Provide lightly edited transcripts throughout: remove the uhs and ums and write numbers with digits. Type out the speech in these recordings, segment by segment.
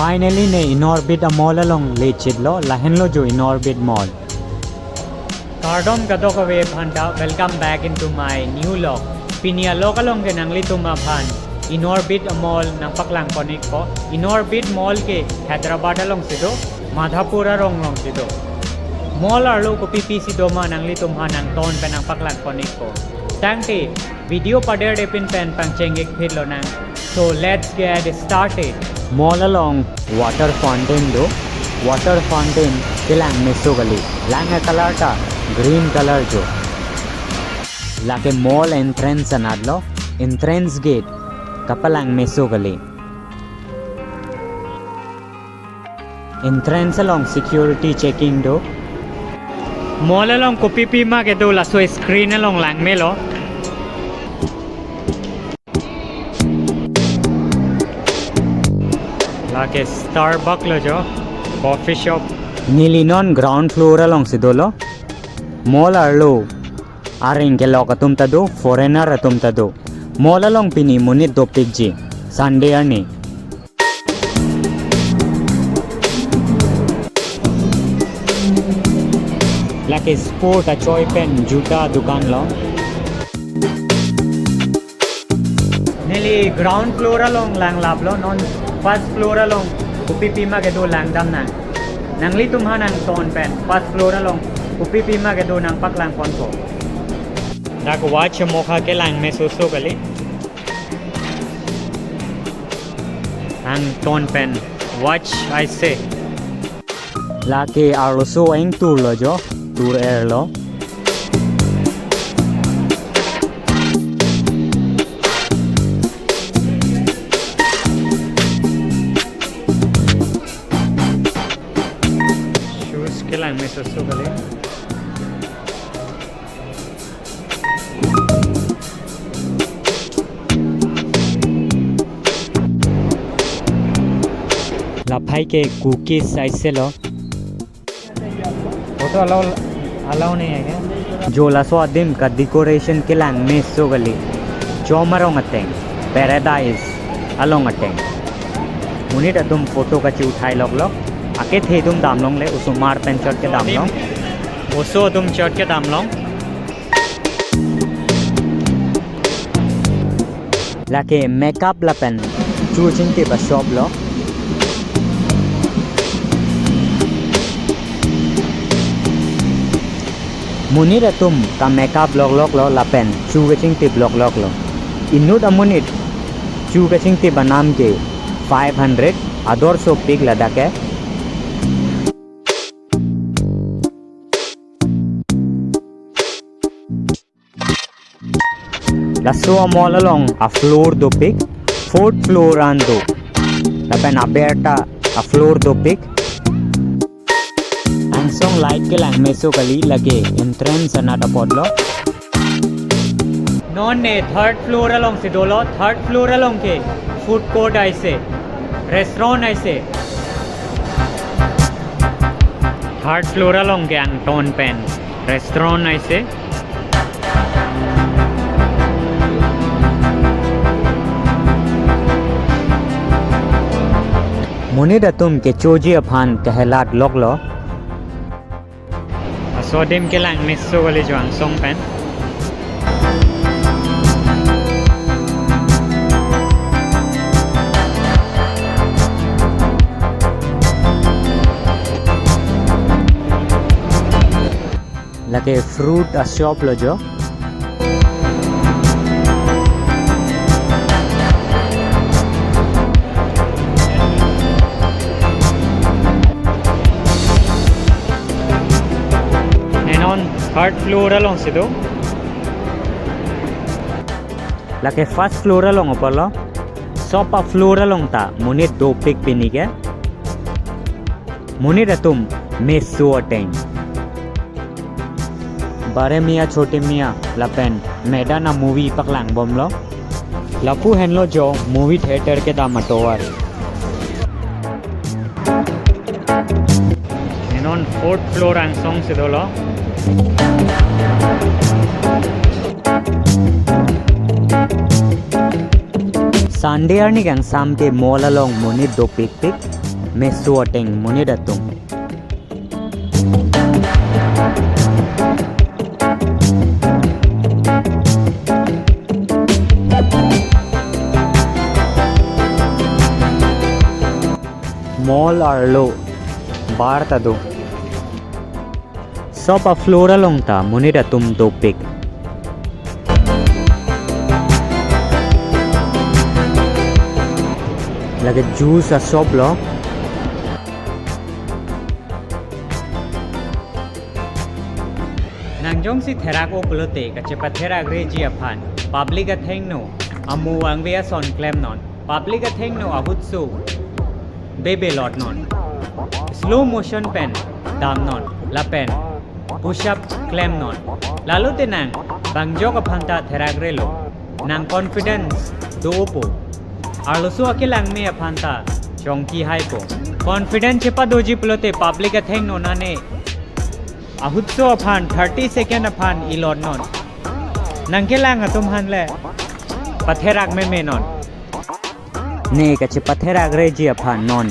Finally ne inorbit a mall along lechidlo lahenlo jo inorbit mall. Kardom kadoko we phanta welcome back into my new log. Pinia lokalong ke nangli tuma phan inorbit a mall nang paklang konik ko inorbit mall ke Hyderabad along sido Madhapura rong sido. Mall arlo ko PPC doma nangli tumha nang ton pe nang paklang konik ko. Tangti video pader depin pen pang chengik philo nang. So let's get started. Mall along water fountain do water fountain kilang mesogali lang color ta green color jo lake mall entrance anadlo entrance gate kapalang mesogali entrance along security checking do mall along kopipi ma ke do la so screen along lang melo लाके Starbucks लो जो coffee shop नीलिनॉन ground floor along सिदोलो mall आर्लो आरिंग के लोक तुम तदो फॉरेनर तुम तदो मॉल along पिनी मुनि दो पिक जी संडे अर्नी लाके स्पोर्ट अचॉय पेन जूता दुकान लो नीली ग्राउंड फ्लोर along लैंग लाभ लो non First floor along upipima ke do lang dam na nangli tumha nang ton pen first floor along upipima ke do nang paklang kon ko dak watch mokha ke lang me so gali ang ton pen watch I say la ke also eng tour lo jo tour air lo lang may susugali लाफाई के cookies size से लो photo allow नहीं है क्या जो lasso आदिम का decoration के लांग में सुगली चौमरों अटेंग पैराडाइज अलोंग अटेंग मुनीट तुम फोटो का ची उठाई लोग लो आके थे तुम दाम लोंग ले उसो मार पेन चढ़ के दाम लोंग उसो तुम चढ़ के दाम लोंग लाके मेकअप ला पेन चूचिंग के बस शॉप लो मुनीर तुम का मेकअप ब्लॉग लो ला पेन चूचिंग के ब्लॉग लो इन्नुट अमुनिट चूचिंग के बनाम के 500 अदर सो पिक लदा के Lasso a mall along a floor do pick, fourth floor ando. Lapen aberta a floor do pick. Ang song light ke lang meso kali lage entrance anata podlo. Non ne third floor along se dolo, third floor along ke food court aise, restaurant aise. Third floor along ke ang ton pen, restaurant aise. Munir तुम के Choji Affan कहलाट लोग लो असोडिम के लांग मिसो वाले जो अंसोंग pen लगे fruit a shop lo jo third floor along से दो लगे फर्स्ट फ्लोर along ऊपर लो सोपा फ्लोर along ता मुने दो पिक पिनी के मुने तुम मेसो अटेंग बारे मिया छोटे मिया लपेन मैदान मूवी पकलांग बम लो लपू हेन लो जो मूवी थिएटर के दा मटोवर non fourth floor ang song sidolo Sunday arni gang samke mall along monit do pik pik me suateng monit atung mall arlo bar ta do shop a flora long ta monira tum do pik lage juice a shop lo nangjong si therak o plote ka chepa therak reji aphan public a theng no amu angwe son claim non public a theng no ahutsu bebe lot non slow motion pen dam non la pen push up claim non lalu tenang bangjo ka phanta therak relo nang confidence do po arlo su akilang me phanta chongki hai po confidence chepa doji plote public a theng no nane ahutso aphan 30 second aphan ilot non nang kelang atum han le patherak me non ne ka che patherak reji aphan non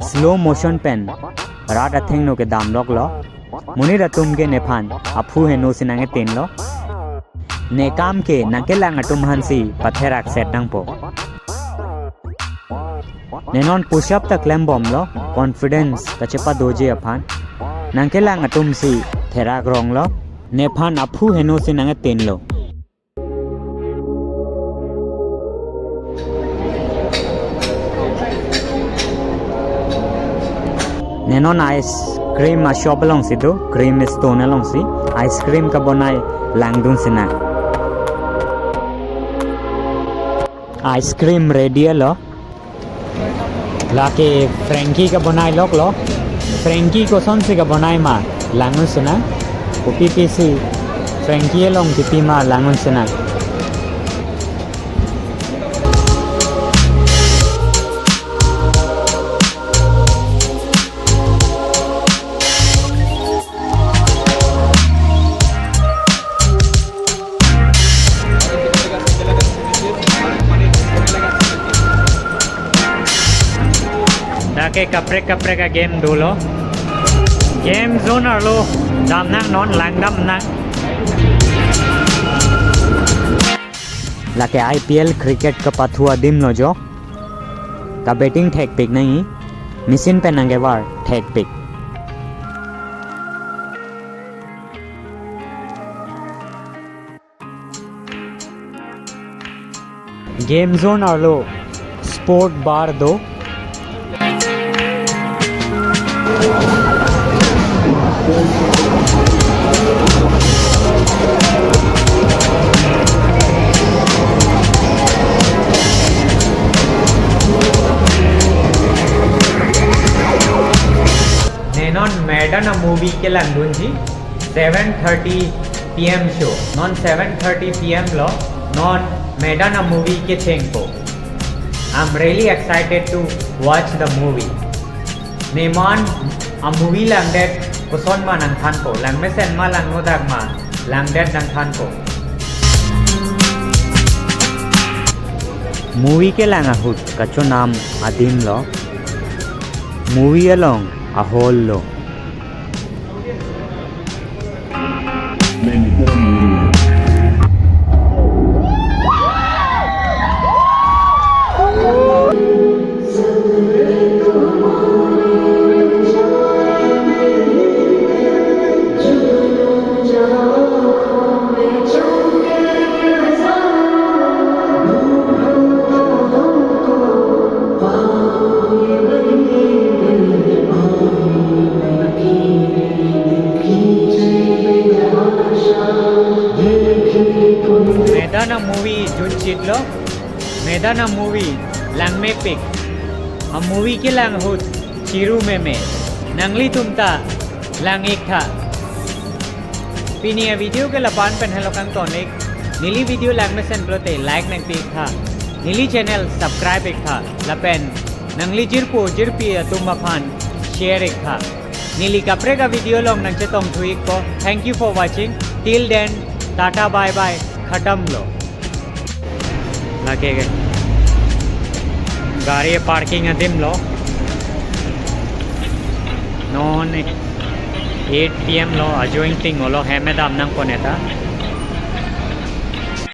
slow motion pen rata thing no ke dam lok lo munira tum ke ne phan aphu he no sinange ten lo ne kam ke nake lang atum han si patherak set nang po ne non push up ta climb bomb lo confidence ka chepa doje aphan nake lang atum si therak rong lo ne phan aphu he no sinange ten lo nenon ice cream a shop along si do cream stone along si ice cream ka bonai langdun sina ice cream ready lo lake frankie ka bonai lok lo frankie ko son se ka bonai ma langun sina kopi pisi frankie long tipi ma langun sina ke kapre ka game dulo game zone arlo dam nang non lang dam nang lake IPL cricket ka pathua dim lo jo ka betting thek pick nahi machine pe nange war thek pick game zone arlo sport bar do nenon Madden a movie ke langdun ji 7:30 PM show non 7:30 PM lo non Madden a movie ke thengpo I'm really excited to watch the movie Neman a movie langdet kuson ma nang than po lang mesen ma lang nodak ma langdet nang than po movie ke lang ahut kacho nam adim lo movie along a whole lo Medana movie junchit lo Medana movie lang me pick a movie ke lang hut chiru me nangli tumta lang ek tha pinia video ke lapan pen halokan tonik nili video lang me sen plote like nang pik tha nili channel subscribe ek tha lapen nangli jirpu jirpi tumma phan share ek tha Nili kapre ka video long nang chetong tweet ko. Thank you for watching. Till then, tata bye bye. Khatam lo. Lage ge. Gari parking adim lo. Non 8 PM lo ajoing ting lo hemedam nang koneta.